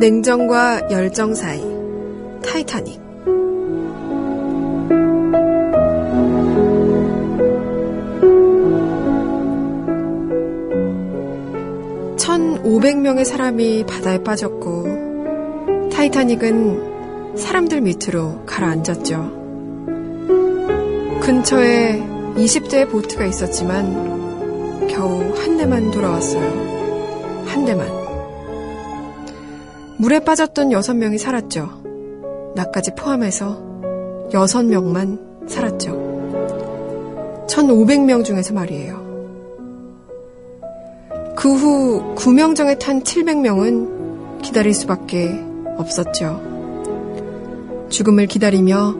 냉정과 열정 사이 타이타닉. (1,500명의) 사람이 바다에 빠졌고 타이타닉은 사람들 밑으로 가라앉았죠. 근처에 20대의 보트가 있었지만 겨우 한 대만 돌아왔어요. 한 대만. 물에 빠졌던 6명이 살았죠. 나까지 포함해서 6명만 살았죠. 1,500명 중에서 말이에요. 그 후 구명정에 탄 700명은 기다릴 수밖에 없었죠. 죽음을 기다리며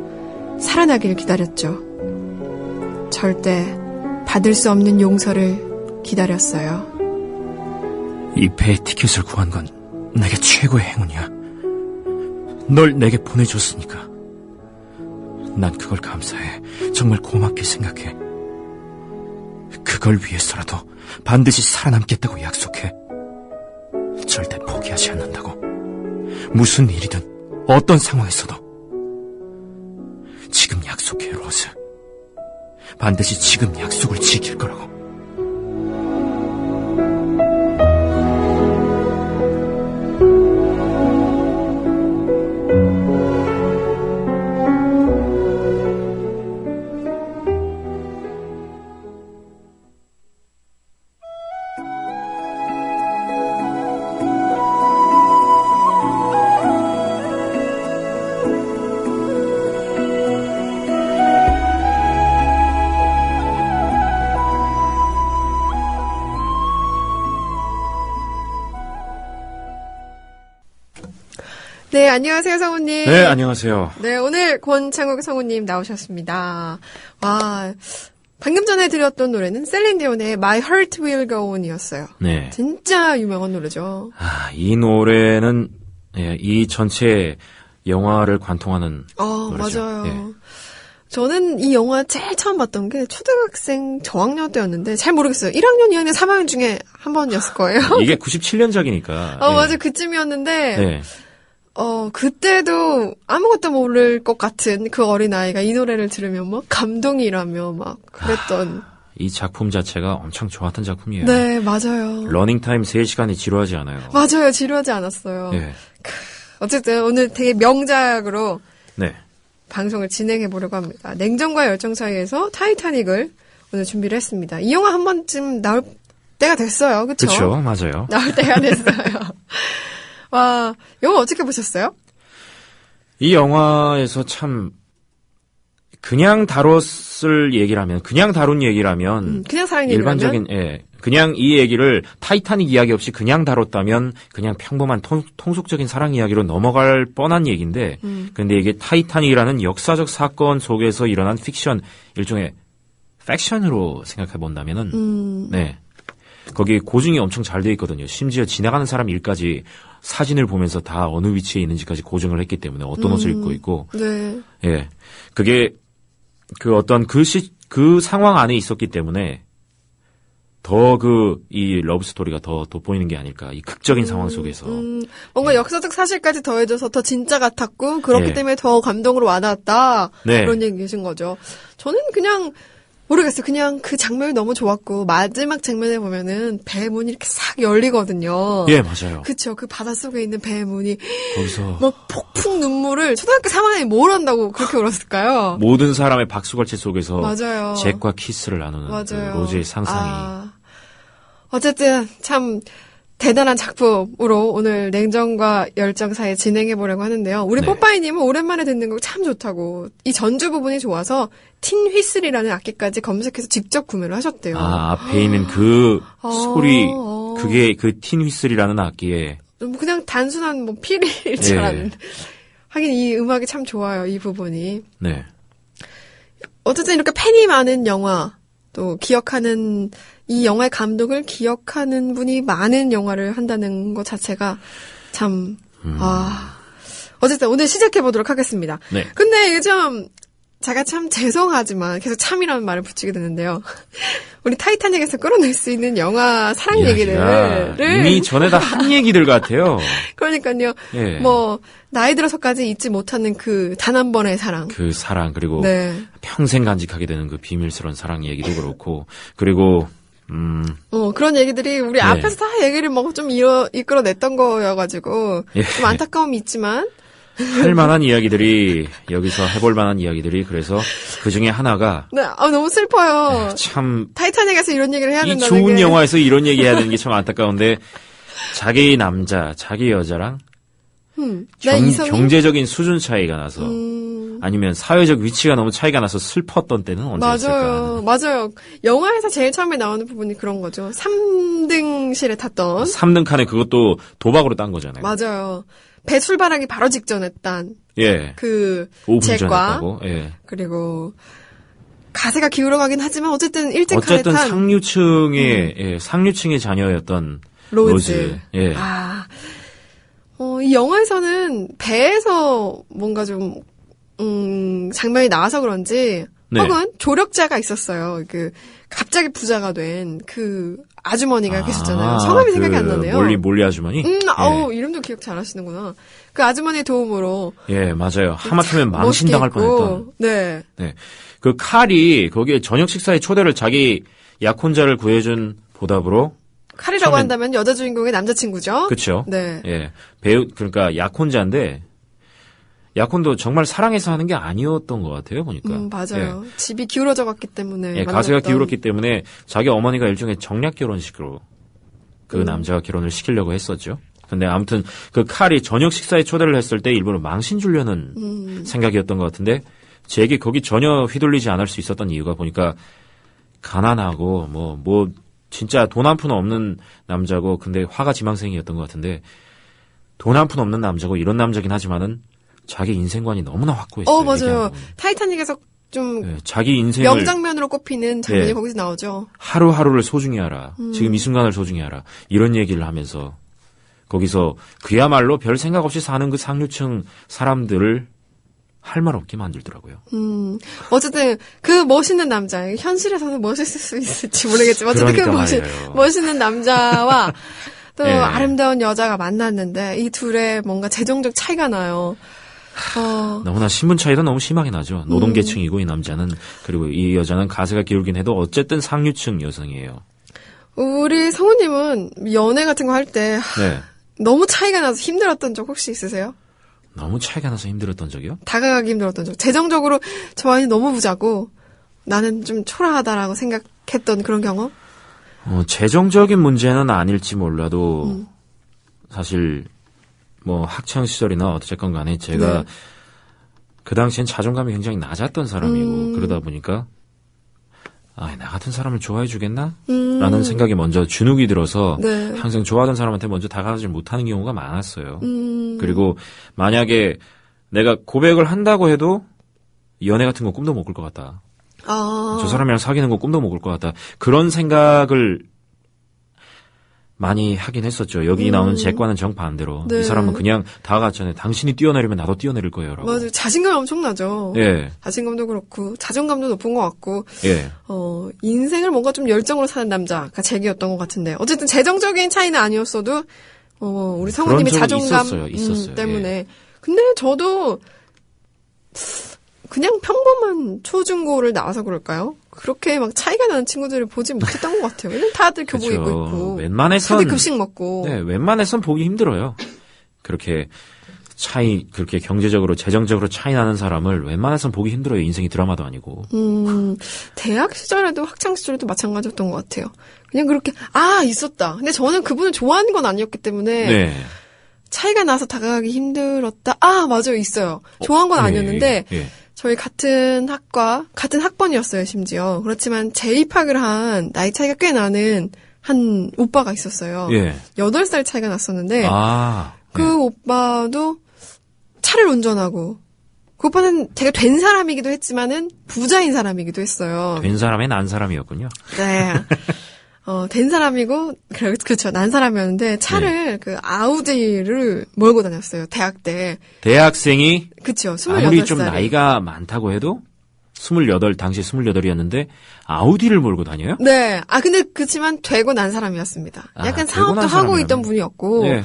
살아나길 기다렸죠. 절대 받을 수 없는 용서를 기다렸어요. 이 배의 티켓을 구한 건 내게 최고의 행운이야. 널 내게 보내줬으니까. 난 그걸 감사해. 정말 고맙게 생각해. 그걸 위해서라도 반드시 살아남겠다고 약속해. 절대 포기하지 않는다고. 무슨 일이든 어떤 상황에서도. 지금 약속해, 로즈. 반드시 지금 약속을 지킬 거라고. 네, 안녕하세요, 성우님. 네, 안녕하세요. 네, 오늘 권창욱 성우님 나오셨습니다. 와, 방금 전에 들었던 노래는 셀린 디온의 My Heart Will Go On이었어요. 네. 진짜 유명한 노래죠. 이 노래는 이 전체 영화를 관통하는 노래죠. 맞아요. 예. 저는 이 영화 제일 처음 봤던 게 초등학생 저학년 때였는데 잘 모르겠어요. 1학년, 2학년, 3학년 중에 한 번이었을 거예요. 이게 97년작이니까. 맞아요. 그쯤이었는데 네. 그때도 아무것도 모를 것 같은 그 어린아이가 이 노래를 들으면 막 감동이라며 막 그랬던. 이 작품 자체가 엄청 좋았던 작품이에요. 네, 맞아요. 러닝타임 3시간이 지루하지 않아요. 맞아요. 지루하지 않았어요. 네. 어쨌든 오늘 되게 명작으로 네. 방송을 진행해 보려고 합니다. 냉정과 열정 사이에서 타이타닉을 오늘 준비를 했습니다. 이 영화 한 번쯤 나올 때가 됐어요. 그렇죠? 그렇죠. 맞아요. 나올 때가 됐어요. 와, 영화 어떻게 보셨어요? 이 영화에서 참 그냥 다뤘을 얘기라면 그냥 다룬 얘기라면 그냥 살인 일반적인 그냥 이 얘기를 타이타닉 이야기 없이 그냥 다뤘다면 그냥 평범한 통속적인 사랑 이야기로 넘어갈 뻔한 얘기인데 근데 이게 타이타닉이라는 역사적 사건 속에서 일어난 픽션 일종의 팩션으로 생각해 본다면은 네. 거기 고증이 엄청 잘 돼 있거든요. 심지어 지나가는 사람 일까지 사진을 보면서 다 어느 위치에 있는지까지 고증을 했기 때문에 어떤 옷을 입고 있고. 네. 예. 그게 그 어떤 그 상황 안에 있었기 때문에 더 이 러브 스토리가 더 돋보이는 게 아닐까. 이 극적인 상황 속에서. 뭔가 역사적 사실까지 더해져서 더 진짜 같았고 그렇기 예. 때문에 더 감동으로 와닿았다. 네. 그런 얘기신 거죠. 저는 그냥 모르겠어요. 그냥 그 장면이 너무 좋았고 마지막 장면에 보면은 배 문이 이렇게 싹 열리거든요. 예, 맞아요. 그쵸. 그 바닷속에 있는 배 문이 거기서 막 폭풍 눈물을 초등학교 3학년이 뭘 한다고 그렇게 울었을까요? 모든 사람의 박수갈채 속에서 맞아요. 잭과 키스를 나누는 그 맞아요. 로즈의 상상이. 어쨌든 참 대단한 작품으로 오늘 냉정과 열정 사이에 진행해 보려고 하는데요. 우리 네. 뽀빠이님은 오랜만에 듣는 거 참 좋다고 이 전주 부분이 좋아서 틴 휘슬이라는 악기까지 검색해서 직접 구매를 하셨대요. 앞에 있는 그 소리 그게 그 틴 휘슬이라는 악기에 그냥 단순한 뭐 피리일 줄 알았는데 하긴 이 음악이 참 좋아요. 이 부분이. 네. 어쨌든 이렇게 팬이 많은 영화 또 기억하는 이 영화의 감독을 기억하는 분이 많은 영화를 한다는 것 자체가 참 어쨌든 오늘 시작해 보도록 하겠습니다. 네. 근데 이게 좀 제가 참 죄송하지만 계속 참이라는 말을 붙이게 되는데요. 우리 타이타닉에서 끌어낼 수 있는 영화 사랑 얘기를 이미 전에 다 한 얘기들 같아요. 그러니까요. 예. 뭐 나이 들어서까지 잊지 못하는 그 단 한 번의 사랑. 그 사랑 그리고 네. 평생 간직하게 되는 그 비밀스러운 사랑 얘기도 그렇고 그리고 그런 얘기들이 우리 앞에서 다 얘기를 뭐 좀 이끌어냈던 거여가지고 좀 안타까움이 있지만 할 만한 이야기들이 여기서 해볼 만한 이야기들이 그래서 그 중에 하나가 네, 너무 슬퍼요. 참 타이타닉에서 이런 얘기를 해야 이 된다는 좋은 게. 영화에서 이런 얘기 해야 되는 게 참 안타까운데 자기 남자, 자기 여자랑 경제적인 수준 차이가 나서 아니면 사회적 위치가 너무 차이가 나서 슬펐던 때는 언제였을까? 맞아요. 영화에서 제일 처음에 나오는 부분이 그런 거죠. 3등실에 탔던. 3등 칸에 그것도 도박으로 딴 거잖아요. 맞아요. 배 출발하기 바로 직전에 딴. 예. 그 5분 전에 잭과 땄고. 예. 그리고 가세가 기울어가긴 하지만 어쨌든 1등 칸에 어쨌든 탄 상류층의 자녀였던 로즈. 예. 이 영화에서는 배에서 뭔가 좀 장면이 나와서 그런지 혹은 조력자가 있었어요. 그 갑자기 부자가 된 그 아주머니가 계셨잖아요. 성함이 생각이 안 나네요. 몰리 아주머니? 이름도 기억 잘 하시는구나. 그 아주머니의 도움으로. 예, 맞아요. 하마터면 망신당할 뻔했던. 네. 그 칼이 거기에 저녁 식사에 초대를 자기 약혼자를 구해준 보답으로. 칼이라고 한다면 여자 주인공의 남자친구죠? 그쵸. 네. 예. 그러니까 약혼자인데, 약혼도 정말 사랑해서 하는 게 아니었던 것 같아요, 보니까. 맞아요. 예. 집이 기울어져 갔기 때문에. 예, 가세가 기울었기 때문에 자기 어머니가 일종의 정략 결혼식으로 그 남자가 결혼을 시키려고 했었죠. 근데 아무튼 그 칼이 저녁 식사에 초대를 했을 때 일부러 망신 주려는 생각이었던 것 같은데 제게 거기 전혀 휘둘리지 않을 수 있었던 이유가 보니까 가난하고 뭐 진짜 돈 한 푼 없는 남자고 근데 화가 지망생이었던 것 같은데 돈 한 푼 없는 남자고 이런 남자긴 하지만은 자기 인생관이 너무나 확고했어요. 맞아요. 타이타닉에서 좀 자기 인생을 명장면으로 꼽히는 장면이 거기서 나오죠. 하루하루를 소중히 하라. 지금 이 순간을 소중히 하라. 이런 얘기를 하면서 거기서 그야말로 별 생각 없이 사는 그 상류층 사람들을 할 말 없게 만들더라고요. 어쨌든 그 멋있는 남자, 현실에서는 멋있을 수 있을지 모르겠지만 어쨌든 그러니까 그 멋있는 남자와 또 아름다운 여자가 만났는데 이 둘의 뭔가 재정적 차이가 나요. 너무나 신분 차이도 너무 심하게 나죠. 노동계층이고 이 남자는 그리고 이 여자는 가세가 기울긴 해도 어쨌든 상류층 여성이에요. 우리 성우님은 연애 같은 거 할 때 너무 차이가 나서 힘들었던 적 혹시 있으세요? 너무 차이가 나서 힘들었던 적이요? 다가가기 힘들었던 적. 재정적으로 저 아이 너무 부자고 나는 좀 초라하다라고 생각했던 그런 경험? 재정적인 문제는 아닐지 몰라도 사실 뭐 학창 시절이나 어쨌건 간에 제가 그 당시엔 자존감이 굉장히 낮았던 사람이고 그러다 보니까 나 같은 사람을 좋아해 주겠나? 라는 생각이 먼저 주눅이 들어서 항상 좋아하던 사람한테 먼저 다가가지 못하는 경우가 많았어요. 그리고 만약에 내가 고백을 한다고 해도 연애 같은 거 꿈도 못 꿀 것 같다. 저 사람이랑 사귀는 거 꿈도 못 꿀 것 같다. 그런 생각을 많이 하긴 했었죠. 여기 나오는 잭과는 정반대로. 이 사람은 그냥 다가갔잖아요. 당신이 뛰어내리면 나도 뛰어내릴 거예요. 라고. 맞아요. 자신감이 엄청나죠. 예. 자신감도 그렇고 자존감도 높은 것 같고. 예. 인생을 뭔가 좀 열정으로 사는 남자가 잭이었던 것 같은데. 어쨌든 재정적인 차이는 아니었어도 우리 성우님의 자존감 있었어요. 때문에. 예. 근데 저도 그냥 평범한 초중고를 나와서 그럴까요? 그렇게 막 차이가 나는 친구들을 보지 못했던 것 같아요. 왜냐면 다들 교복 입고 있고. 웬만해선. 급식 먹고. 네, 웬만해선 보기 힘들어요. 그렇게 경제적으로, 재정적으로 차이 나는 사람을 웬만해선 보기 힘들어요. 인생이 드라마도 아니고. 대학 시절에도 학창 시절에도 마찬가지였던 것 같아요. 그냥 그렇게, 있었다. 근데 저는 그분을 좋아하는 건 아니었기 때문에. 차이가 나서 다가가기 힘들었다. 맞아요. 있어요. 좋아한 건 아니었는데. 저희 같은 학번이었어요, 심지어. 그렇지만 재입학을 한 나이 차이가 꽤 나는 한 오빠가 있었어요. 8살 차이가 났었는데 그 오빠도 차를 운전하고 그 오빠는 되게 된 사람이기도 했지만은 부자인 사람이기도 했어요. 된 사람의 난 사람이었군요. 네. 된 사람이고, 그렇죠. 난 사람이었는데, 차를, 아우디를 몰고 다녔어요. 대학 때. 대학생이? 그쵸. 28살. 아무리 좀 나이가 많다고 해도? 당시 28이었는데 아우디를 몰고 다녀요? 네. 근데 그치만 되고 난 사람이었습니다. 약간 사업도 하고 있던 분이었고. 네.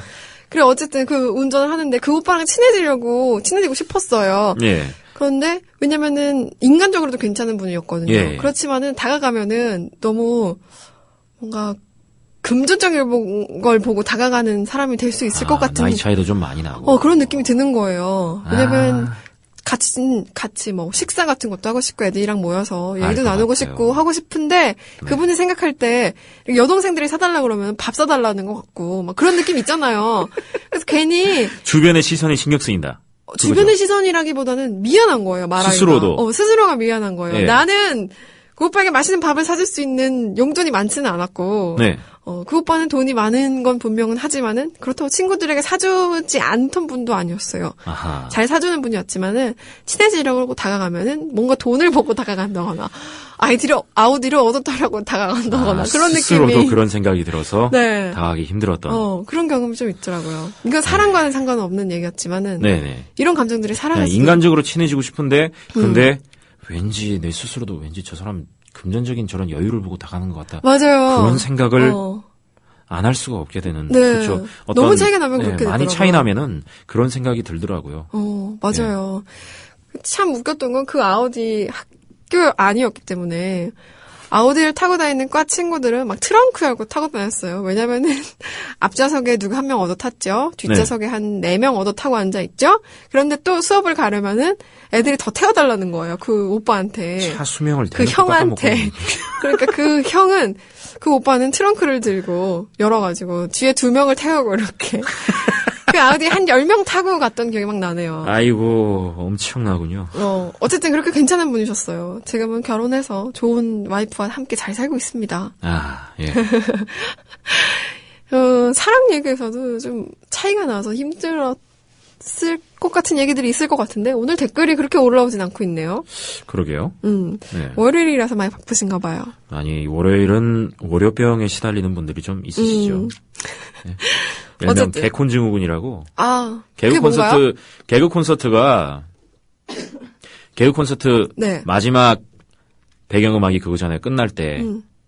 그래 어쨌든 그 운전을 하는데 그 오빠랑 친해지고 싶었어요. 예. 그런데 왜냐면은 인간적으로도 괜찮은 분이었거든요. 예. 그렇지만은 다가가면은 너무 뭔가 금전적인 걸 보고 다가가는 사람이 될 수 있을 것 같은 나이 차이도 좀 많이 나고. 그런 느낌이 드는 거예요. 왜냐면 같이 뭐 식사 같은 것도 하고 싶고 애들이랑 모여서 얘기도 나누고 싶고 하고 싶은데 그분이 생각할 때 여동생들이 사달라 그러면 밥 사달라는 것 같고 막 그런 느낌 있잖아요. 그래서 괜히 주변의 시선이 신경 쓰인다. 주변의 시선이라기보다는 미안한 거예요. 말하기가. 스스로도. 스스로가 미안한 거예요. 예. 나는 그 오빠에게 맛있는 밥을 사줄 수 있는 용돈이 많지는 않았고 네. 그 오빠는 돈이 많은 건 분명은 하지만은 그렇다고 친구들에게 사주지 않던 분도 아니었어요. 아하. 잘 사주는 분이었지만은 친해지려고 다가가면은 뭔가 돈을 보고 다가간다거나 아우디를 얻어 타려고 다가간다거나 그런 느낌이 스스로도 그런 생각이 들어서 네. 다가가기 힘들었던 그런 경험이 좀 있더라고요. 이건 사랑과는 상관은 없는 얘기였지만은 네네. 이런 감정들이 사랑할 수 인간적으로 친해지고 싶은데 근데 왠지 내 스스로도 왠지 저 사람 금전적인 저런 여유를 보고 다가가는 것 같다. 맞아요. 그런 생각을 안 할 수가 없게 되는. 네. 그렇죠. 너무 차이가 나면 그렇게 되더라고요. 많이 차이 나면은 그런 생각이 들더라고요. 맞아요. 참 웃겼던 건 그 아우디 학교 아니었기 때문에 아우디를 타고 다니는 과 친구들은 막 트렁크 열고 타고 다녔어요. 왜냐면은 앞좌석에 누가 한 명 얻어 탔죠. 뒷좌석에 한 4명 얻어 타고 앉아 있죠. 그런데 또 수업을 가려면은 애들이 더 태워달라는 거예요. 그 오빠한테. 차 수명을 그 형한테. 그러니까 그 형은 그 오빠는 트렁크를 들고 열어가지고 뒤에 2명을 태우고 이렇게. 그 아우디 한 10명 타고 갔던 기억이 막 나네요. 아이고, 엄청나군요. 어쨌든 그렇게 괜찮은 분이셨어요. 지금은 결혼해서 좋은 와이프와 함께 잘 살고 있습니다. 예. 사랑 얘기에서도 좀 차이가 나서 힘들었을 것 같은 얘기들이 있을 것 같은데 오늘 댓글이 그렇게 올라오진 않고 있네요. 그러게요. 네. 월요일이라서 많이 바쁘신가 봐요. 아니, 월요일은 월요병에 시달리는 분들이 좀 있으시죠. 네. 일명 개콘 증후군이라고. 개그 콘서트 네. 마지막 배경음악이 그거잖아요. 끝날 때.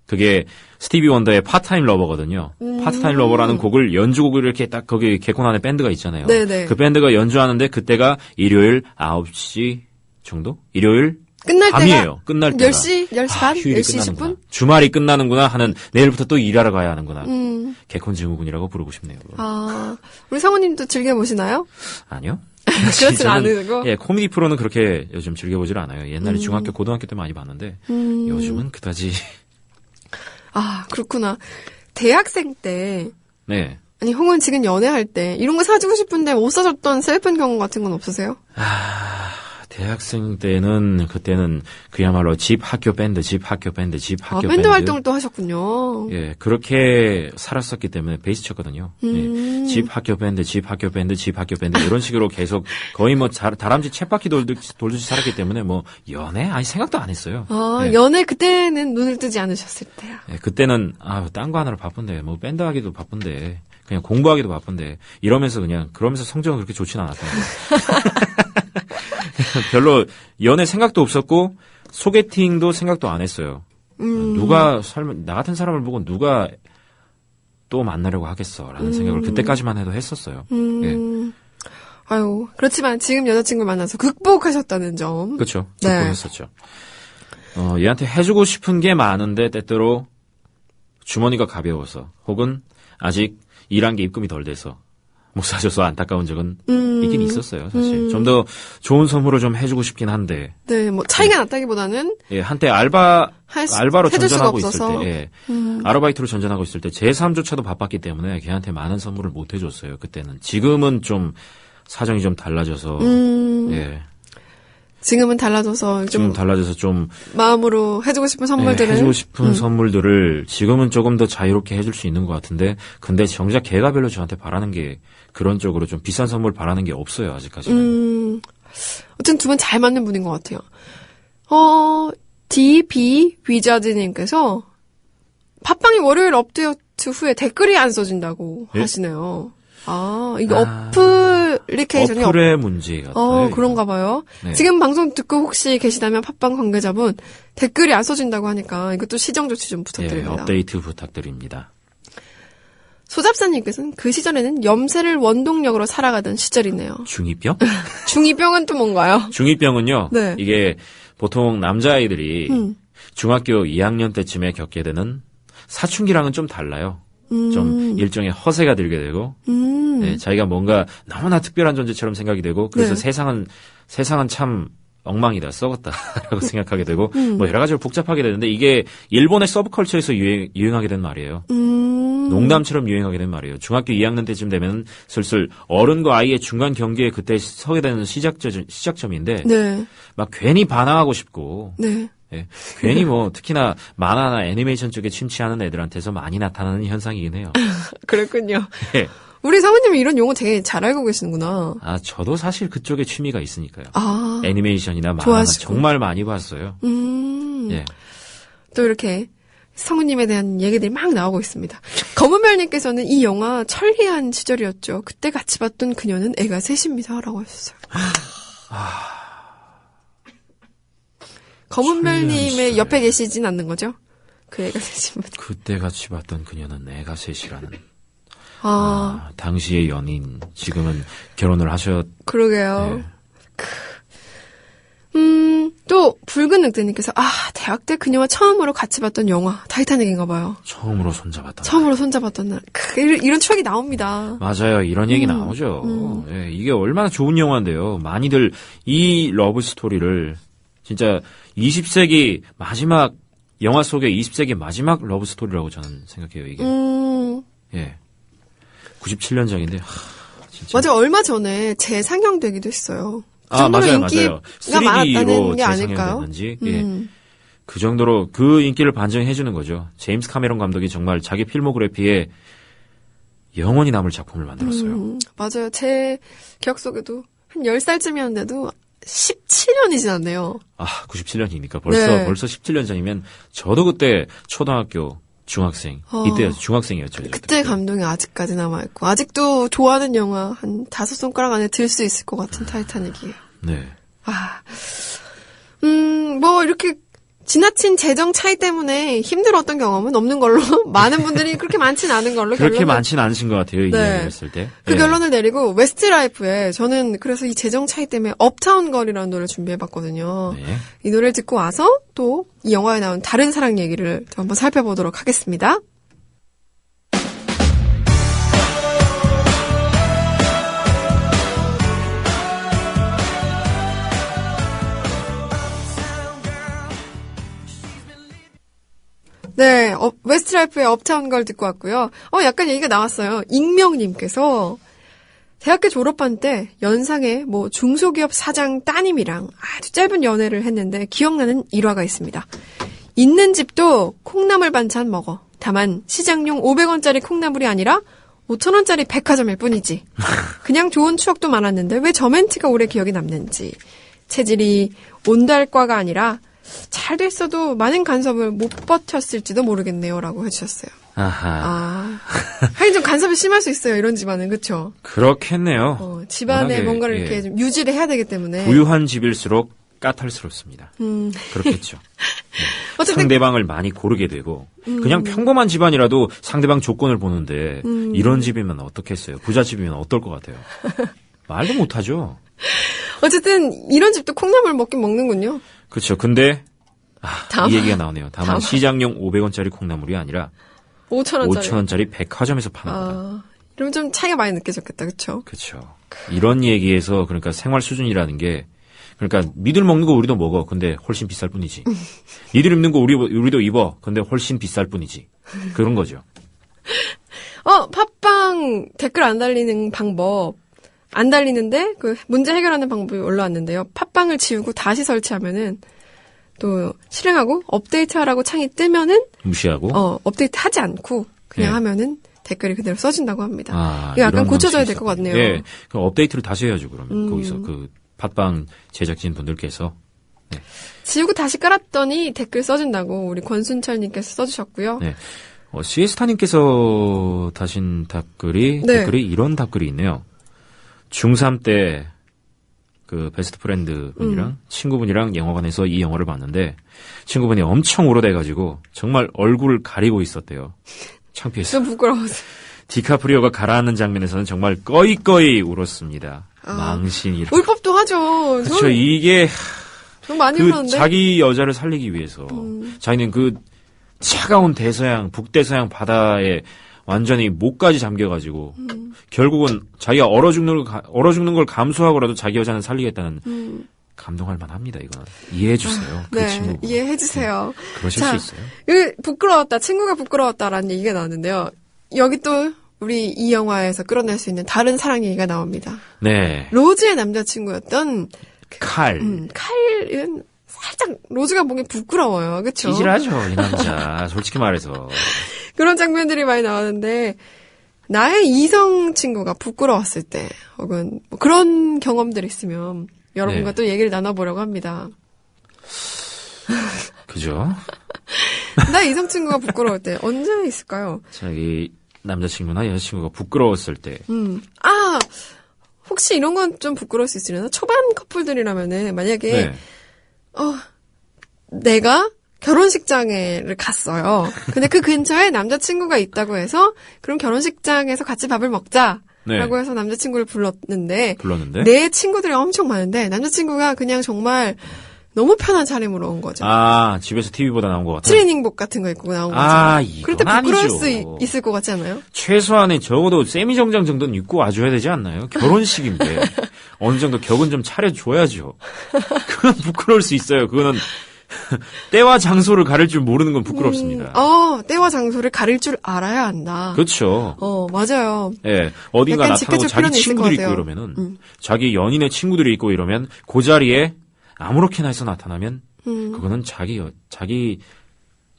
그게 스티비 원더의 파트타임 러버거든요. 파트타임 러버라는 곡을 연주곡을 이렇게 딱 거기 개콘 안에 밴드가 있잖아요. 네네. 그 밴드가 연주하는데 그때가 일요일 9시 정도? 일요일 끝날 밤이에요. 끝날 때가. 10시 반? 휴일이 10시 끝나는구나. 10분? 주말이 끝나는구나 하는 내일부터 또 일하러 가야 하는구나. 개콘 증후군이라고 부르고 싶네요. 우리 성우님도 즐겨보시나요? 아니요. 그렇진 않으고? 예, 코미디 프로는 그렇게 요즘 즐겨보질 않아요. 옛날에 중학교, 고등학교 때 많이 봤는데 요즘은 그다지. 그렇구나. 대학생 때. 네. 아니, 혹은 지금 연애할 때 이런 거 사주고 싶은데 못 사줬던 슬픈 경험 같은 건 없으세요? 대학생 때는 그때는 그야말로 집 학교 밴드. 밴드 활동을 또 하셨군요. 예, 그렇게 살았었기 때문에 베이스 쳤거든요. 예, 집 학교 밴드 이런 식으로 계속 거의 뭐 다람쥐 쳇바퀴 돌듯이 살았기 때문에 뭐 연애 생각도 안 했어요. 예. 연애 그때는 눈을 뜨지 않으셨을 때요. 예, 그때는 딴 거 하느라 바쁜데 뭐 밴드 하기도 바쁜데 그냥 공부하기도 바쁜데 그러면서 성적은 그렇게 좋지는 않았던 거예요. 별로 연애 생각도 없었고 소개팅도 생각도 안 했어요. 나 같은 사람을 보고 누가 또 만나려고 하겠어라는 생각을 그때까지만 해도 했었어요. 예. 그렇지만 지금 여자친구를 만나서 극복하셨다는 점. 그렇죠. 극복했었죠. 얘한테 해주고 싶은 게 많은데 때때로 주머니가 가벼워서 혹은 아직 일한 게 입금이 덜 돼서 못 사줘서 안타까운 적은 있긴 있었어요, 사실. 좀 더 좋은 선물을 좀 해주고 싶긴 한데. 네, 뭐 차이가 났다기보다는. 예, 한때 알바로 전전하고 있을 때, 예. 아르바이트로 전전하고 있을 때 제 삶조차도 바빴기 때문에 걔한테 많은 선물을 못 해줬어요, 그때는. 지금은 좀 사정이 좀 달라져서, 예. 지금은 달라져서 좀 마음으로 해주고 싶은 선물들을 해주고 싶은 선물들을 지금은 조금 더 자유롭게 해줄 수 있는 것 같은데 근데 정작 걔가 별로 저한테 바라는 게 그런 쪽으로 좀 비싼 선물 바라는 게 없어요 아직까지는. 어쨌든 두 분 잘 맞는 분인 것 같아요. DB 위자드님께서 팟빵이 월요일 업데이트 후에 댓글이 안 써진다고 하시네요. 이게 어플 어플리케이션이 어플의 문제 같아요. 그런가 봐요. 네. 지금 방송 듣고 혹시 계시다면 팟빵 관계자분 댓글이 안 써진다고 하니까 이것도 시정 조치 좀 부탁드립니다. 예, 업데이트 부탁드립니다. 소잡사님께서는 그 시절에는 염세를 원동력으로 살아가던 시절이네요. 중2병? 중2병은 또 뭔가요? 중2병은요. 네. 이게 보통 남자아이들이 중학교 2학년 때쯤에 겪게 되는 사춘기랑은 좀 달라요. 좀 일종의 허세가 들게 되고 네, 자기가 뭔가 너무나 특별한 존재처럼 생각이 되고 그래서 네. 세상은 참 엉망이다, 썩었다라고 생각하게 되고 뭐 여러 가지로 복잡하게 되는데 이게 일본의 서브컬처에서 유행하게 된 말이에요. 농담처럼 유행하게 된 말이에요. 중학교 2학년 때쯤 되면 슬슬 어른과 아이의 중간 경계에 그때 서게 되는 시작점인데 네. 막 괜히 반항하고 싶고 네. 예, 괜히 뭐 특히나 만화나 애니메이션 쪽에 침취하는 애들한테서 많이 나타나는 현상이긴 해요. 그렇군요. 예. 우리 사모님은 이런 용어 되게 잘 알고 계시는구나. 아, 저도 사실 그쪽에 취미가 있으니까요. 아. 애니메이션이나 만화 좋아하시고. 정말 많이 봤어요. 예. 또 이렇게 성우님에 대한 얘기들이 막 나오고 있습니다. 검은별님께서는 이 영화 천리안 시절이었죠. 그때 같이 봤던 그녀는 애가 셋입니다. 라고 하셨어요. 검은별님의 옆에 계시진 않는 거죠? 그 애가 셋입니다. 그때 같이 봤던 그녀는 애가 셋이라는. 아, 당시의 연인, 지금은 결혼을 그러게요. 네. 또 붉은 늑대님께서 대학 때 그녀와 처음으로 같이 봤던 영화 타이타닉인가 봐요. 처음으로 손잡았다. 처음으로 손잡았던 날. 이런 추억이 나옵니다. 맞아요. 이런 얘기 나오죠. 예, 이게 얼마나 좋은 영화인데요. 많이들 이 러브 스토리를 진짜 20세기 마지막 영화 속의 20세기 마지막 러브 스토리라고 저는 생각해요. 이게. 예. 97년작인데 진짜. 맞아, 얼마 전에 재상영되기도 했어요. 그 아, 정도로 맞아요, 인기가 맞아요. 많았다는 3D로 게 아닐까요? 재상영됐는지. 예. 그 정도로 그 인기를 반증해주는 거죠. 제임스 카메론 감독이 정말 자기 필모그래피에 영원히 남을 작품을 만들었어요. 맞아요. 제 기억 속에도 한 10살쯤이었는데도 17년이 지났네요. 아, 97년이니까 네. 벌써 17년 전이면 저도 그때 초등학교 중학생 이때 중학생이었죠. 그때 감동이 아직까지 남아있고 아직도 좋아하는 영화 한 5손가락 안에 들 수 있을 것 같은 타이타닉이에요. 네. 뭐 이렇게 지나친 재정 차이 때문에 힘들었던 경험은 없는 걸로 많은 분들이 그렇게 많지는 않은 걸로 그렇게 많지는 않으신 것 같아요. 이 이야기를 했을 때. 그 결론을 내리고 웨스트라이프에 저는 그래서 이 재정 차이 때문에 업타운 걸이라는 노래를 준비해봤거든요. 네. 이 노래를 듣고 와서 또 이 영화에 나온 다른 사랑 얘기를 또 한번 살펴보도록 하겠습니다. 네, 웨스트라이프의 업타운 걸 듣고 왔고요. 약간 얘기가 나왔어요. 익명님께서 대학교 졸업한 때 연상의 중소기업 사장 따님이랑 아주 짧은 연애를 했는데 기억나는 일화가 있습니다. 있는 집도 콩나물 반찬 먹어. 다만 시장용 500원짜리 콩나물이 아니라 5,000원짜리 백화점일 뿐이지. 그냥 좋은 추억도 많았는데 왜 저 멘트가 오래 기억에 남는지. 체질이 온달과가 아니라 잘 됐어도 많은 간섭을 못 버텼을지도 모르겠네요. 라고 해주셨어요. 아하. 하긴 좀 간섭이 심할 수 있어요. 이런 집안은. 그렇죠? 그렇겠네요. 집안에 워낙에, 뭔가를 이렇게 좀 유지를 해야 되기 때문에. 부유한 집일수록 까탈스럽습니다. 그렇겠죠. 어쨌든 상대방을 많이 고르게 되고 그냥 평범한 집안이라도 상대방 조건을 보는데 이런 집이면 어떻겠어요. 부잣집이면 어떨 것 같아요. 말도 못하죠. 어쨌든 이런 집도 콩나물 먹긴 먹는군요. 그렇죠. 근데 이 얘기가 나오네요. 다만 시장용 500원짜리 콩나물이 아니라 5,000원짜리 백화점에서 파는 거다. 그럼 좀 차이가 많이 느껴졌겠다. 그렇죠? 그렇죠. 이런 얘기에서 그러니까 생활 수준이라는 게 그러니까 니들 먹는 거 우리도 먹어. 근데 훨씬 비쌀 뿐이지. 니들 입는 거 우리도 입어. 근데 훨씬 비쌀 뿐이지. 그런 거죠. 팟빵 댓글 안 달리는 방법. 안 달리는데 그 문제 해결하는 방법이 올라왔는데요. 팟빵을 지우고 다시 설치하면은 또 실행하고 업데이트하라고 창이 뜨면은 무시하고 업데이트 하지 않고 그냥 네. 하면은 댓글이 그대로 써진다고 합니다. 이거 약간 고쳐져야 될 것 같네요. 네, 그럼 업데이트를 다시 해야죠. 그러면 거기서 그 팟빵 제작진 분들께서 네. 지우고 다시 깔았더니 댓글 써진다고 우리 권순철님께서 써주셨고요. 네. 시에스타님께서 다신 댓글이 이런 댓글이 있네요. 중3 때 그 베스트 프렌드 분이랑 친구분이랑 영화관에서 이 영화를 봤는데 친구분이 엄청 울어대가지고 정말 얼굴을 가리고 있었대요. 창피했어요. 좀 부끄러워서. 디카프리오가 가라앉는 장면에서는 정말 꺼이꺼이 울었습니다. 망신이라. 울 법도 하죠. 그렇죠. 이게 좀 많이 그 울었는데. 자기 여자를 살리기 위해서 자기는 그 차가운 대서양 북대서양 바다에 완전히 목까지 잠겨가지고 결국은 자기가 얼어 죽는 걸 감수하고라도 자기 여자는 살리겠다는 감동할 만합니다. 이거는 이해해 주세요. 그 네, 친구 이해해 주세요. 그러실 수 있어요. 부끄러웠다. 친구가 부끄러웠다라는 얘기가 나왔는데요. 여기 또 우리 이 영화에서 끌어낼 수 있는 다른 사랑 얘기가 나옵니다. 네. 로즈의 남자친구였던 칼은 살짝 로즈가 보기 부끄러워요. 그렇죠? 찌질하죠, 이 남자. 솔직히 말해서. 그런 장면들이 많이 나오는데 나의 이성 친구가 부끄러웠을 때 혹은 뭐 그런 경험들이 있으면 여러분과 또 얘기를 나눠보려고 합니다. 그죠? 나의 이성 친구가 부끄러울 때 언제 있을까요? 자기 남자친구나 여자친구가 부끄러웠을 때. 혹시 이런 건 좀 부끄러울 수 있으려나? 초반 커플들이라면은 만약에 내가 결혼식장에를 갔어요. 근데 그 근처에 남자친구가 있다고 해서 그럼 결혼식장에서 같이 밥을 먹자라고 해서 남자친구를 불렀는데 내 친구들이 엄청 많은데 남자친구가 그냥 정말 너무 편한 차림으로 온 거죠. 집에서 TV보다 나온 것 같아요. 트레이닝복 같은 거 입고 나온 거죠. 이건 그럴 때 부끄러울 아니죠. 수 있을 것 같지 않아요? 최소한의 적어도 세미정장 정도는 입고 와줘야 되지 않나요? 결혼식인데 어느 정도 격은 좀 차려줘야죠. 그건 부끄러울 수 있어요. 그거는 때와 장소를 가릴 줄 모르는 건 부끄럽습니다. 때와 장소를 가릴 줄 알아야 한다. 그렇죠. 맞아요. 예, 어딘가 나타나고 자기 친구들이 있고 이러면은, 자기 연인의 친구들이 있고 이러면, 그 자리에 아무렇게나 해서 나타나면, 그거는 자기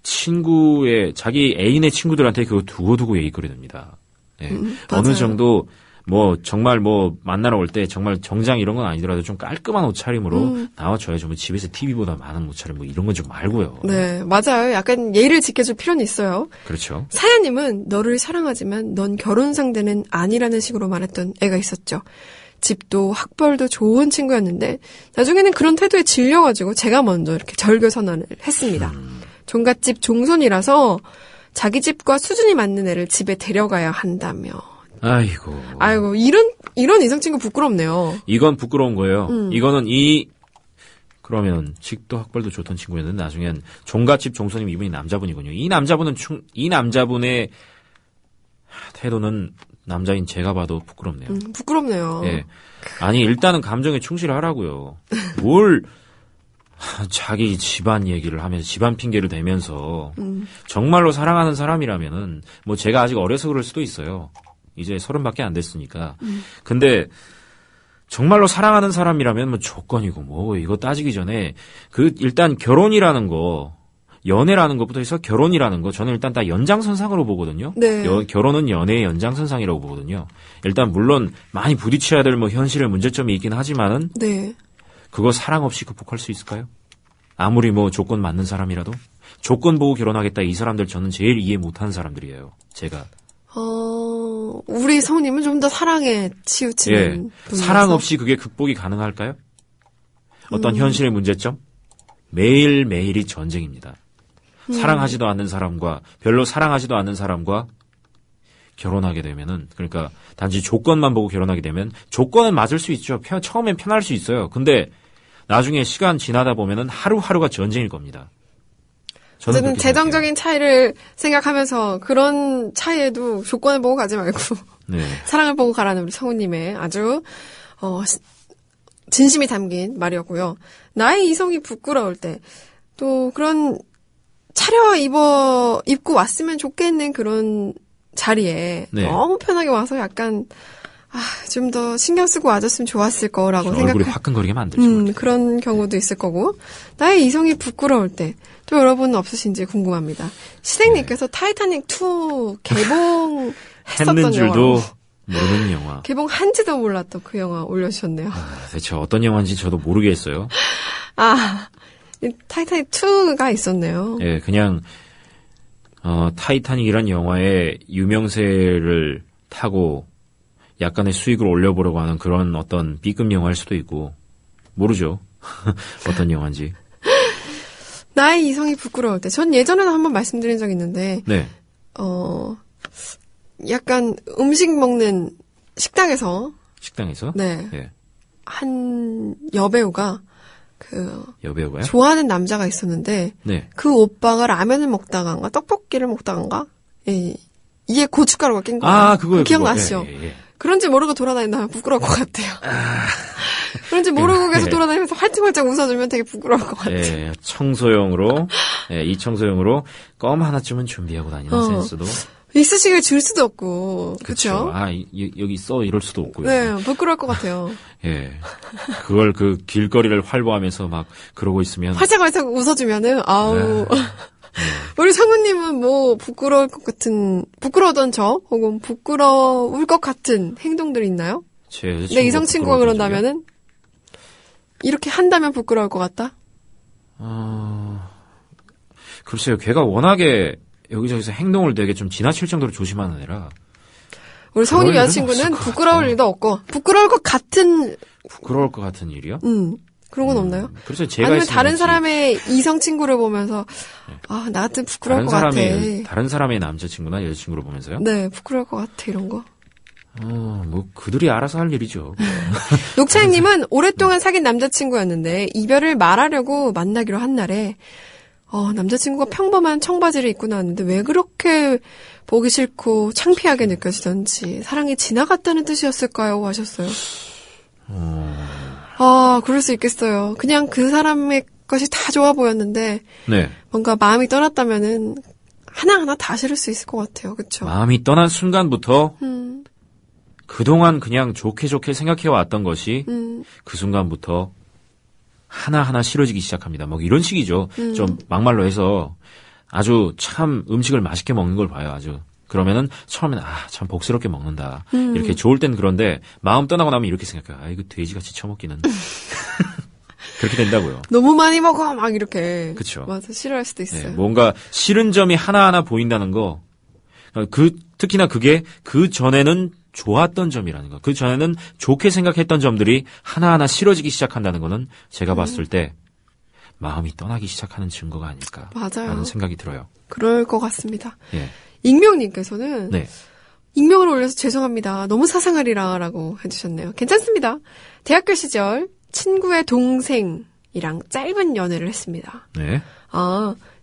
친구의, 자기 애인의 친구들한테 그거 두고두고 얘기거리 됩니다. 예, 어느 정도, 정말 만나러 올 때 정말 정장 이런 건 아니더라도 좀 깔끔한 옷차림으로 나와줘야죠. 집에서 TV보다 많은 옷차림 이런 건 좀 말고요. 네, 맞아요. 약간 예의를 지켜줄 필요는 있어요. 그렇죠. 사연님은 너를 사랑하지만 넌 결혼 상대는 아니라는 식으로 말했던 애가 있었죠. 집도 학벌도 좋은 친구였는데 나중에는 그런 태도에 질려가지고 제가 먼저 이렇게 절교 선언을 했습니다. 종갓집 종손이라서 자기 집과 수준이 맞는 애를 집에 데려가야 한다며. 아이고, 이런 이성친구 부끄럽네요. 이건 부끄러운 거예요. 이거는 그러면 집도 학벌도 좋던 친구였는데 나중엔 종갓집 종손님 이분이 남자분이군요. 이 남자분의 태도는 남자인 제가 봐도 부끄럽네요. 부끄럽네요. 예. 아니, 일단은 감정에 충실하라고요. 자기 집안 얘기를 하면서 집안 핑계를 대면서 정말로 사랑하는 사람이라면은 제가 아직 어려서 그럴 수도 있어요. 이제 30밖에 안 됐으니까. 근데 정말로 사랑하는 사람이라면 조건이고 이거 따지기 전에 일단 결혼이라는 거, 연애라는 것부터 해서 결혼이라는 거 저는 일단 다 연장선상으로 보거든요. 네. 결혼은 연애의 연장선상이라고 보거든요. 일단 물론 많이 부딪혀야 될 현실의 문제점이 있긴 하지만은 네. 그거 사랑 없이 극복할 수 있을까요? 아무리 조건 맞는 사람이라도 조건 보고 결혼하겠다 이 사람들 저는 제일 이해 못하는 사람들이에요. 제가. 우리 성우님은 좀 더 사랑에 치우치는 분이라서. 사랑 없이 그게 극복이 가능할까요? 어떤 현실의 문제점? 매일매일이 전쟁입니다. 사랑하지도 않는 사람과 별로 사랑하지도 않는 사람과 결혼하게 되면은 그러니까 단지 조건만 보고 결혼하게 되면 조건은 맞을 수 있죠. 처음엔 편할 수 있어요. 근데 나중에 시간 지나다 보면은 하루하루가 전쟁일 겁니다. 저는 재정적인 차이를 생각하면서 그런 차이에도 조건을 보고 가지 말고 사랑을 보고 가라는 우리 성우님의 아주 진심이 담긴 말이었고요. 나의 이성이 부끄러울 때 또 그런 입고 왔으면 좋겠는 그런 자리에 너무 편하게 와서 약간 좀 더 신경 쓰고 와줬으면 좋았을 거라고 얼굴이 화끈거리게 만들죠. 그런 경우도 있을 거고 나의 이성이 부끄러울 때 또 여러분은 없으신지 궁금합니다. 시댁님께서 타이타닉 2 개봉했었던 줄도 모르는 영화. 개봉한지도 몰랐던 그 영화 올려주셨네요. 대체 어떤 영화인지 저도 모르겠어요. 타이타닉 2가 있었네요. 예, 그냥 타이타닉이란 영화의 유명세를 타고 약간의 수익을 올려보려고 하는 그런 어떤 B급 영화일 수도 있고 모르죠. 어떤 영화인지. 나의 이성이 부끄러울 때. 전 예전에도 한번 말씀드린 적이 있는데 네. 약간 음식 먹는 식당에서 네. 예. 한 여배우가요? 좋아하는 남자가 있었는데 네. 그 오빠가 라면을 먹다간가 떡볶이를 먹다간가 예. 이게 고춧가루가 낀 거예요. 아, 그거요. 기억나시죠? 예. 그런지 모르고 돌아다닌다면 부끄러울 것 같아요. 그런지 모르고 계속 돌아다니면서 활짝활짝 웃어주면 되게 부끄러울 것 같아요. 예, 청소용으로, 이 청소용으로 껌 하나쯤은 준비하고 다니는 센스도. 이쑤시개를 줄 수도 없고. 그렇죠? 아, 여기 있어 이럴 수도 없고요. 네, 부끄러울 것 같아요. 예. 그걸 그 길거리를 활보하면서 막 그러고 있으면. 활짝활짝 웃어주면은, 아우. 네. 우리 성우님은 뭐, 부끄러웠던 저, 혹은 부끄러울 것 같은 행동들이 있나요? 내 이성 친구가 그런다면은? 이렇게 한다면 부끄러울 것 같다? 글쎄요, 걔가 워낙에 여기저기서 행동을 되게 좀 지나칠 정도로 조심하는 애라. 우리 성우님 여자친구는 부끄러울 일도 없고, 부끄러울 것 같은 일이요? 그런 건 없나요? 그래서 제가 아니면 다른 사람의 이성 친구를 보면서 나 같은 부끄러울 것 같아. 다른 사람의 남자친구나 여자친구를 보면서요? 네, 부끄러울 것 같아 이런 거. 뭐 그들이 알아서 할 일이죠. 녹차님은 오랫동안 사귄 남자친구였는데 이별을 말하려고 만나기로 한 날에 남자친구가 평범한 청바지를 입고 나왔는데 왜 그렇게 보기 싫고 창피하게 느껴지던지 사랑이 지나갔다는 뜻이었을까요? 하셨어요. 그럴 수 있겠어요. 그냥 그 사람의 것이 다 좋아 보였는데 네. 뭔가 마음이 떠났다면은 하나하나 다 싫을 수 있을 것 같아요. 그렇죠? 마음이 떠난 순간부터 그동안 그냥 좋게 생각해왔던 것이 그 순간부터 하나하나 싫어지기 시작합니다. 뭐 이런 식이죠. 좀 막말로 해서 아주 참 음식을 맛있게 먹는 걸 봐요. 아주. 그러면은 처음에는 참 복스럽게 먹는다. 이렇게 좋을 땐 그런데 마음 떠나고 나면 이렇게 생각해요. 이거 돼지같이 처먹기는. 그렇게 된다고요. 너무 많이 먹어 막 이렇게. 그렇죠. 맞아. 싫어할 수도 있어요. 네, 뭔가 싫은 점이 하나하나 보인다는 거. 특히나 그게 그 전에는 좋았던 점이라는 거. 그 전에는 좋게 생각했던 점들이 하나하나 싫어지기 시작한다는 거는 제가 봤을 때 마음이 떠나기 시작하는 증거가 아닐까. 맞아요. 라는 생각이 들어요. 그럴 것 같습니다. 예. 익명님께서는 네. 익명을 올려서 죄송합니다. 너무 사상하리라라고 해주셨네요. 괜찮습니다. 대학교 시절 친구의 동생이랑 짧은 연애를 했습니다. 네.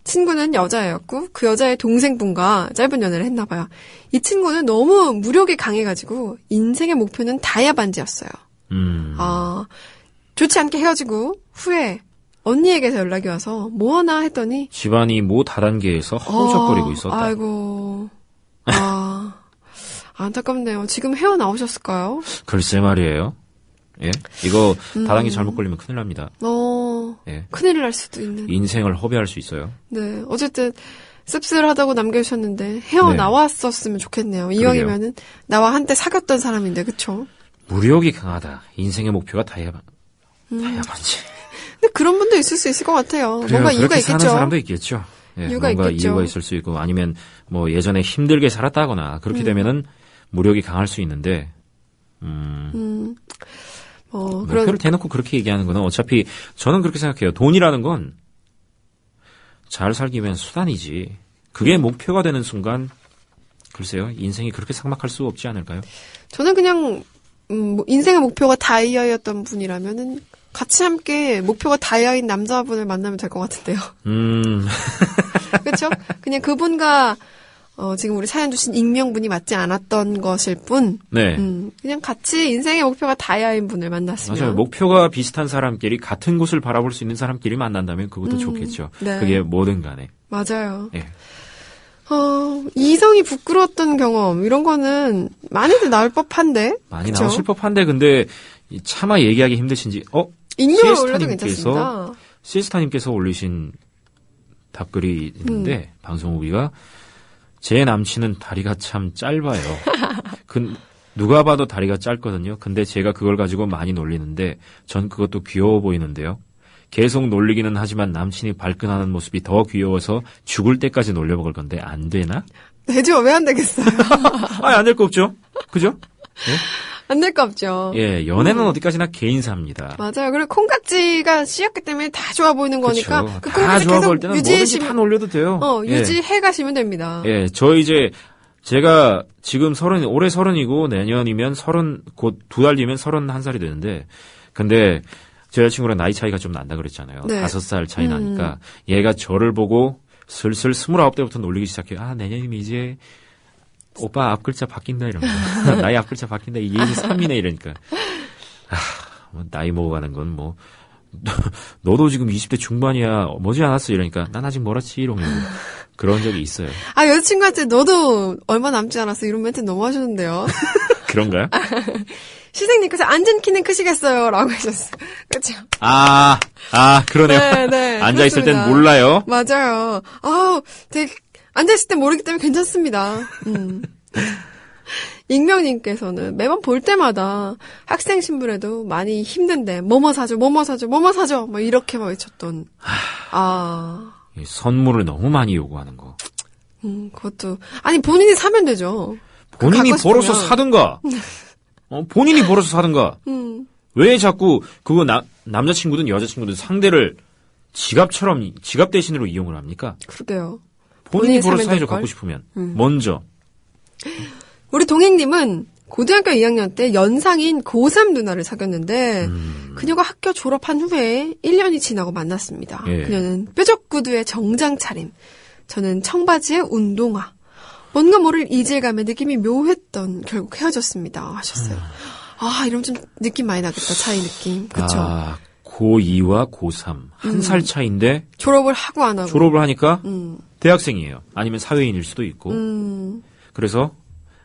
친구는 여자애였고 그 여자의 동생분과 짧은 연애를 했나 봐요. 이 친구는 너무 무력이 강해가지고 인생의 목표는 다이아 반지였어요. 좋지 않게 헤어지고 후에 언니에게서 연락이 와서 뭐 하나 했더니 집안이 모 다단계에서 허우적거리고 있었다. 아이고. 안타깝네요. 지금 헤어나오셨을까요? 글쎄 말이에요. 예? 이거 다단계 잘못 걸리면 큰일 납니다. 예. 큰일 날 수도 있는. 인생을 허비할 수 있어요. 네. 어쨌든 씁쓸하다고 남겨주셨는데 헤어나왔었으면 좋겠네요. 이왕이면은 나와 한때 사귀었던 사람인데 그쵸? 무력이 강하다. 인생의 목표가 다이아 반지. 근데 그런 분도 있을 수 있을 것 같아요. 그래요. 뭔가 이유가 그렇게 있겠죠. 사는 사람도 있겠죠. 예, 이유가 뭔가 있겠죠. 이유가 있을 수 있고 아니면 뭐 예전에 힘들게 살았다거나 그렇게 되면은 무력이 강할 수 있는데 목표를 대놓고 그렇게 얘기하는 거는 어차피 저는 그렇게 생각해요. 돈이라는 건 잘 살기 위한 수단이지. 그게 목표가 되는 순간 글쎄요. 인생이 그렇게 삭막할 수 없지 않을까요? 저는 그냥 인생의 목표가 다이아였던 분이라면은 같이 함께 목표가 다이아인 남자분을 만나면 될 것 같은데요. 그렇죠? 그냥 그분과 지금 우리 사연 주신 익명분이 맞지 않았던 것일 뿐. 네. 그냥 같이 인생의 목표가 다이아인 분을 만났으면. 맞아요. 목표가 비슷한 사람끼리 같은 곳을 바라볼 수 있는 사람끼리 만난다면 그것도 좋겠죠. 네. 그게 뭐든 간에. 맞아요. 네. 이성이 부끄러웠던 경험 이런 거는 많이들 나올 법한데. 많이 그쵸? 나오실 법한데 근데 차마 얘기하기 힘드신지 익명을 올려도 괜찮습니다. 시에스타님께서 올리신 답글이 있는데 방송 후기가 제 남친은 다리가 참 짧아요. 누가 봐도 다리가 짧거든요. 근데 제가 그걸 가지고 많이 놀리는데 전 그것도 귀여워 보이는데요. 계속 놀리기는 하지만 남친이 발끈하는 모습이 더 귀여워서 죽을 때까지 놀려먹을 건데 안 되나? 되죠. 왜 안 되겠어요? 안 될 거 없죠. 그죠? 네? 안 될 거 없죠. 예, 연애는 어디까지나 개인사입니다. 맞아요. 그리고 콩깍지가 씌었기 때문에 다 좋아 보이는 거니까 그쵸. 그 다 좋아 보일 때는 뭐든지 다 놀려도 돼요. 유지해 가시면 됩니다. 예, 제가 지금 올해 30이고 내년이면 30, 곧 2달 뒤면 31살이 되는데, 근데 제 여자친구랑 나이 차이가 좀 난다 그랬잖아요. 네. 5살 차이 나니까 얘가 저를 보고 슬슬 29대부터 놀리기 시작해요. 아, 내년이면 이제 오빠 앞글자 바뀐다 이러면서 나이 앞글자 바뀐다 이게 이제 3이네 이러니까 뭐 나이 먹어가는 건 뭐 너도 지금 20대 중반이야 머지않았어 이러니까 난 아직 멀었지 이러고 그런 적이 있어요. 아, 여자친구한테 너도 얼마 남지 않았어 이런 멘트 너무 하셨는데요. 그런가요? 시생님께서 앉은 키는 크시겠어요 라고 하셨어요. 그렇죠? 그러네요. 네, 앉아있을 그렇습니다. 땐 몰라요. 맞아요. 되게 앉아있을 땐 모르기 때문에 괜찮습니다. 익명님께서는 매번 볼 때마다 학생 신분에도 많이 힘든데 뭐뭐 사줘 뭐 이렇게만 외쳤던 선물을 너무 많이 요구하는 거. 그것도 아니 본인이 사면 되죠. 본인이 벌어서 사든가. 본인이 벌어서 사든가. 왜 자꾸 그거 남자친구든 여자친구든 상대를 지갑 대신으로 이용을 합니까? 그러게요. 본인이 벌어서 사야죠. 갖고 싶으면. 먼저. 우리 동행님은 고등학교 2학년 때 연상인 고3 누나를 사귀었는데 그녀가 학교 졸업한 후에 1년이 지나고 만났습니다. 예. 그녀는 뾰족 구두에 정장 차림, 저는 청바지에 운동화. 뭔가 모를 이질감에 느낌이 묘했던 결국 헤어졌습니다 하셨어요. 이러면 좀 느낌 많이 나겠다. 차이 느낌. 그렇죠. 고2와 고3 한 살 차이인데 졸업을 하고 안 하고 졸업을 하니까 대학생이에요. 아니면 사회인일 수도 있고. 그래서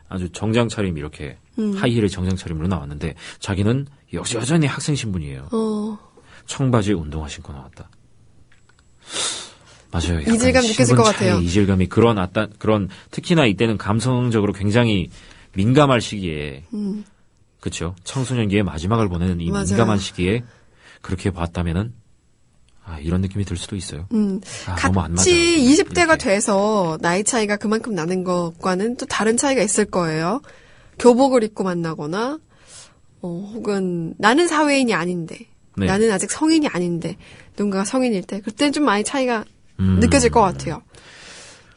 아주 정장 차림 이렇게 하이힐의 정장 차림으로 나왔는데 자기는 여전히 학생 신분이에요. 청바지에 운동화 신고 나왔다. 맞아요. 이질감 느껴질 것 같아요. 이질감이 그런 특히나 이때는 감성적으로 굉장히 민감할 시기에 그렇죠. 청소년기의 마지막을 보내는 이 맞아요. 민감한 시기에 그렇게 봤다면은 이런 느낌이 들 수도 있어요. 너무 안 맞아요. 같이 20대가 돼서 나이 차이가 그만큼 나는 것과는 또 다른 차이가 있을 거예요. 교복을 입고 만나거나 혹은 나는 사회인이 아닌데 네. 나는 아직 성인이 아닌데 누군가가 성인일 때 그때는 좀 많이 차이가 느껴질 것 같아요.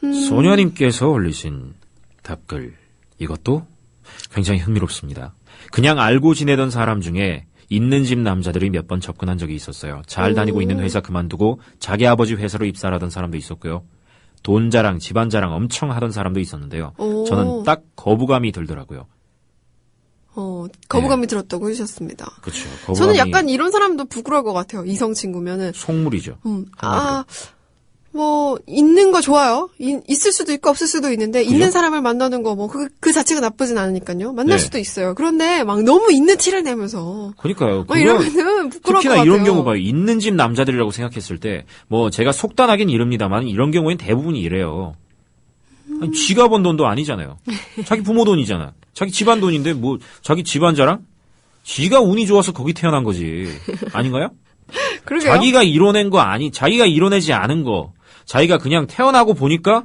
소녀님께서 올리신 답글 이것도 굉장히 흥미롭습니다. 그냥 알고 지내던 사람 중에 있는 집 남자들이 몇 번 접근한 적이 있었어요. 잘 다니고 있는 회사 그만두고 자기 아버지 회사로 입사를 하던 사람도 있었고요. 돈 자랑, 집안 자랑 엄청 하던 사람도 있었는데요. 저는 딱 거부감이 들더라고요. 거부감이 들었다고 해주셨습니다. 그렇죠. 저는 약간 이런 사람도 부끄러울 것 같아요. 이성 친구면은. 속물이죠. 있는 거 좋아요. 있을 수도 있고 없을 수도 있는데 그죠? 있는 사람을 만나는 거 그 자체가 나쁘진 않으니까요. 만날 수도 있어요. 그런데 막 너무 있는 티를 내면서. 그러니까요. 이러면은 부끄러울 것 같아요. 특히나 이런 경우 봐요. 있는 집 남자들이라고 생각했을 때 제가 속단하긴 이릅니다만 이런 경우엔 대부분이 이래요. 아니, 지가 번 돈도 아니잖아요. 자기 부모 돈이잖아. 자기 집안 돈인데 자기 집안 자랑? 지가 운이 좋아서 거기 태어난 거지. 아닌가요? 그러게요. 자기가 이뤄낸 거 자기가 이뤄내지 않은 거. 자기가 그냥 태어나고 보니까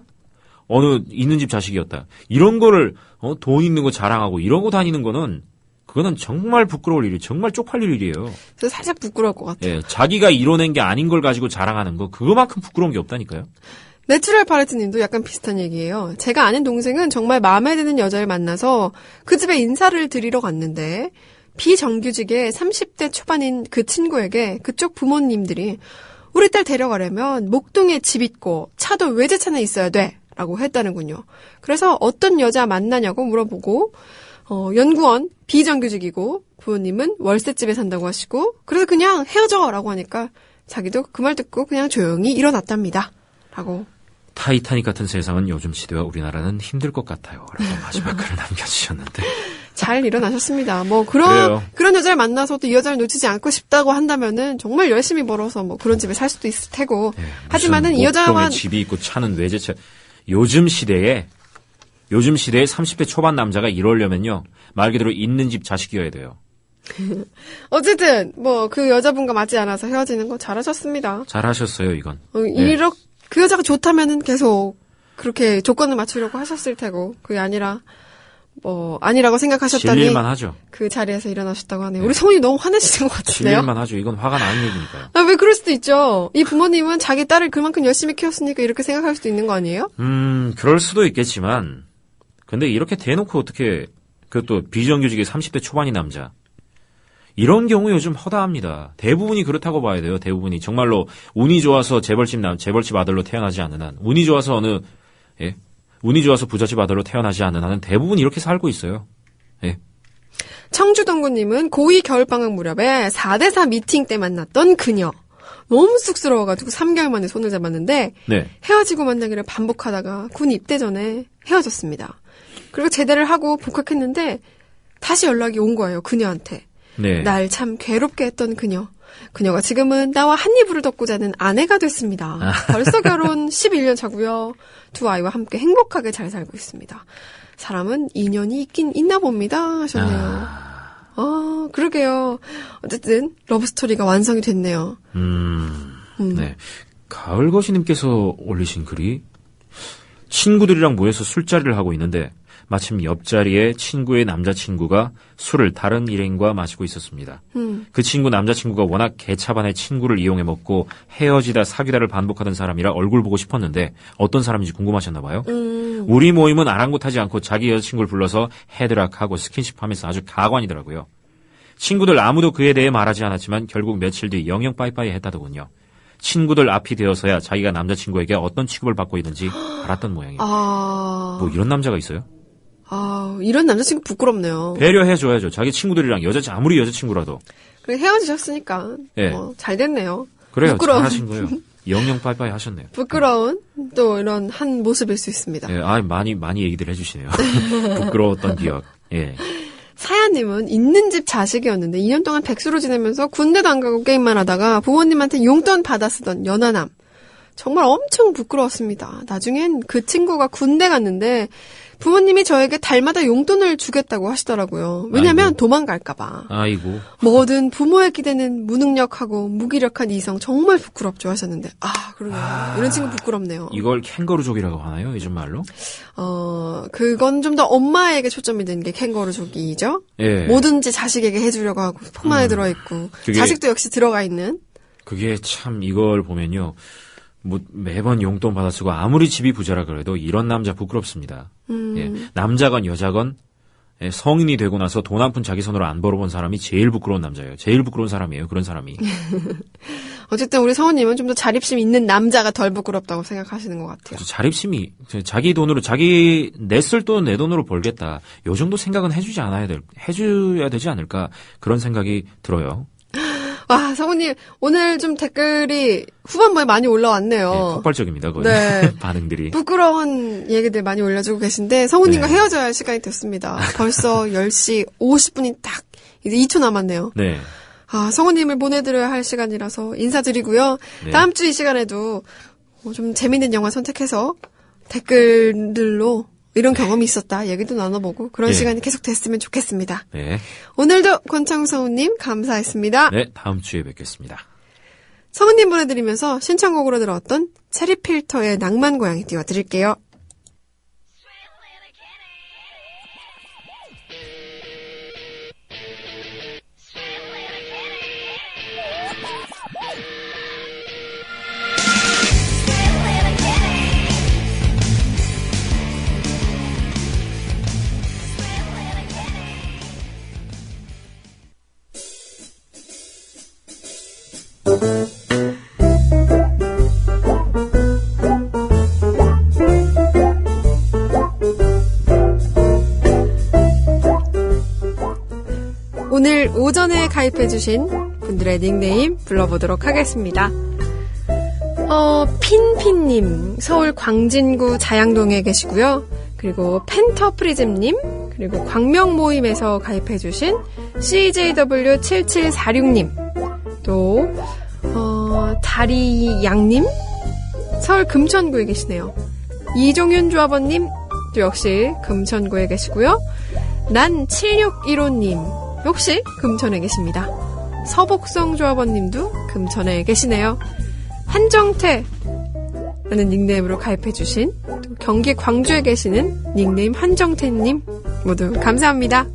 어느 있는 집 자식이었다. 이런 거를 돈 있는 거 자랑하고 이러고 다니는 거는 그거는 정말 부끄러울 일이에요. 정말 쪽팔릴 일이에요. 그래서 살짝 부끄러울 것 같아요. 예, 자기가 이뤄낸 게 아닌 걸 가지고 자랑하는 거 그거만큼 부끄러운 게 없다니까요. 내추럴 파레트님도 약간 비슷한 얘기예요. 제가 아는 동생은 정말 마음에 드는 여자를 만나서 그 집에 인사를 드리러 갔는데 비정규직의 30대 초반인 그 친구에게 그쪽 부모님들이 우리 딸 데려가려면 목동에 집 있고 차도 외제차는 있어야 돼 라고 했다는군요. 그래서 어떤 여자 만나냐고 물어보고 연구원 비정규직이고 부모님은 월세집에 산다고 하시고 그래서 그냥 헤어져 라고 하니까 자기도 그 말 듣고 그냥 조용히 일어났답니다 라고. 타이타닉 같은 세상은 요즘 시대와 우리나라는 힘들 것 같아요 라고 마지막 글을 남겨주셨는데 잘 일어나셨습니다. 그런 여자를 만나서도 이 여자를 놓치지 않고 싶다고 한다면은 정말 열심히 벌어서 그런 집에 살 수도 있을 테고. 네, 하지만은 이 여자와 집이 있고 차는 외제차. 요즘 시대에 30대 초반 남자가 이러려면요. 말 그대로 있는 집 자식이어야 돼요. 어쨌든 그 여자분과 맞지 않아서 헤어지는 거 잘하셨습니다. 잘하셨어요, 이건. 그 여자가 좋다면은 계속 그렇게 조건을 맞추려고 하셨을 테고 그게 아니라 아니라고 생각하셨더니 질릴만 하죠. 그 자리에서 일어나셨다고 하네요. 우리 성우님 너무 화내시는 것 같은데요? 질릴만 하죠. 이건 화가 나는 얘기니까요. 왜 그럴 수도 있죠. 이 부모님은 자기 딸을 그만큼 열심히 키웠으니까 이렇게 생각할 수도 있는 거 아니에요? 그럴 수도 있겠지만 근데 이렇게 대놓고 어떻게 그것도 비정규직의 30대 초반인 남자 이런 경우 요즘 허다합니다. 대부분이 그렇다고 봐야 돼요. 대부분이 정말로 운이 좋아서 재벌집 아들로 태어나지 않는 한 운이 좋아서 운이 좋아서 부잣집 아들로 태어나지 않는 한은 대부분 이렇게 살고 있어요. 예. 청주동구님은 고2 겨울방학 무렵에 4대4 미팅 때 만났던 그녀. 너무 쑥스러워가지고 3개월 만에 손을 잡았는데 네. 헤어지고 만나기를 반복하다가 군 입대 전에 헤어졌습니다. 그리고 제대를 하고 복학했는데 다시 연락이 온 거예요. 그녀한테. 네. 날 참 괴롭게 했던 그녀. 그녀가 지금은 나와 한 이불을 덮고 자는 아내가 됐습니다. 벌써 결혼 11년 차고요. 두 아이와 함께 행복하게 잘 살고 있습니다. 사람은 인연이 있긴 있나 봅니다 하셨네요. 그러게요. 어쨌든 러브스토리가 완성이 됐네요. 네. 가을거시님께서 올리신 글이 친구들이랑 모여서 술자리를 하고 있는데 마침 옆자리에 친구의 남자친구가 술을 다른 일행과 마시고 있었습니다. 그 친구 남자친구가 워낙 개차반에 친구를 이용해 먹고 헤어지다 사귀다를 반복하던 사람이라 얼굴 보고 싶었는데 어떤 사람인지 궁금하셨나 봐요. 우리 모임은 아랑곳하지 않고 자기 여자친구를 불러서 헤드락하고 스킨십하면서 아주 가관이더라고요. 친구들 아무도 그에 대해 말하지 않았지만 결국 며칠 뒤 영영 빠이빠이 했다더군요. 친구들 앞이 되어서야 자기가 남자친구에게 어떤 취급을 받고 있는지 알았던 모양이에요. 뭐 이런 남자가 있어요? 이런 남자친구 부끄럽네요. 배려해줘야죠. 자기 친구들이랑 아무리 여자친구라도. 그래 헤어지셨으니까 네. 잘 됐네요. 그래요. 잘하신 거예요. 영영 빠이빠이 하셨네요. 부끄러운 또 이런 한 모습일 수 있습니다. 예, 많이 얘기들 해주시네요. 부끄러웠던 기억. 예. 사야님은 있는 집 자식이었는데 2년 동안 백수로 지내면서 군대도 안 가고 게임만 하다가 부모님한테 용돈 받아 쓰던 연하남. 정말 엄청 부끄러웠습니다. 나중엔 그 친구가 군대 갔는데 부모님이 저에게 달마다 용돈을 주겠다고 하시더라고요. 왜냐면 아이고. 도망갈까봐. 아이고. 뭐든 부모의 기대는 무능력하고 무기력한 이성 정말 부끄럽죠 하셨는데 그러네요. 이런 친구 부끄럽네요. 이걸 캥거루족이라고 하나요? 요즘 말로? 그건 좀 더 엄마에게 초점이 된 게 캥거루족이죠. 예. 뭐든지 자식에게 해주려고 하고 품 안에 들어있고 자식도 역시 들어가 있는. 그게 참 이걸 보면요. 매번 용돈 받아 쓰고 아무리 집이 부자라 그래도 이런 남자 부끄럽습니다. 예, 남자건 여자건 성인이 되고 나서 돈 한 푼 자기 손으로 안 벌어본 사람이 제일 부끄러운 남자예요. 제일 부끄러운 사람이에요. 그런 사람이. 어쨌든 우리 성우님은 좀 더 자립심 있는 남자가 덜 부끄럽다고 생각하시는 것 같아요. 자립심이 자기 돈으로 자기 냈을 돈 내 돈으로 벌겠다. 요 정도 생각은 해줘야 되지 않을까 그런 생각이 들어요. 와, 성우님, 오늘 좀 댓글이 후반부에 많이 올라왔네요. 네, 폭발적입니다, 거의. 네. 반응들이. 부끄러운 얘기들 많이 올려주고 계신데, 성우님과 헤어져야 할 시간이 됐습니다. 벌써 10시 50분이 딱, 이제 2초 남았네요. 네. 성우님을 보내드려야 할 시간이라서 인사드리고요. 네. 다음 주 이 시간에도 좀 재밌는 영화 선택해서 댓글들로 이런 경험이 있었다 얘기도 나눠보고 그런 시간이 계속 됐으면 좋겠습니다. 네. 오늘도 권창우 성우님 감사했습니다. 네, 다음 주에 뵙겠습니다. 성우님 보내드리면서 신청곡으로 들어왔던 체리필터의 낭만 고양이 띄워드릴게요. 오늘 오전에 가입해주신 분들의 닉네임 불러보도록 하겠습니다. 핀핀님, 서울 광진구 자양동에 계시고요. 그리고 펜터프리즘님, 그리고 광명모임에서 가입해주신 CJW7746님, 또 다리양님, 서울 금천구에 계시네요. 이종윤 조합원님, 또 역시 금천구에 계시고요. 난 7615님, 역시 금천에 계십니다. 서복성 조합원님도 금천에 계시네요. 한정태 라는 닉네임으로 가입해주신 또 경기 광주에 계시는 닉네임 한정태님, 모두 감사합니다.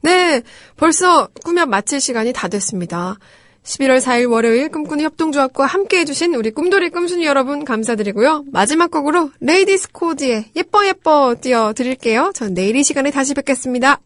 네, 벌써 꾸며 마칠 시간이 다 됐습니다. 11월 4일 월요일 꿈꾸는 협동조합과 함께 해주신 우리 꿈돌이 꿈순이 여러분 감사드리고요. 마지막 곡으로 레이디스 코드의 예뻐 예뻐 띄워드릴게요. 전 내일 이 시간에 다시 뵙겠습니다.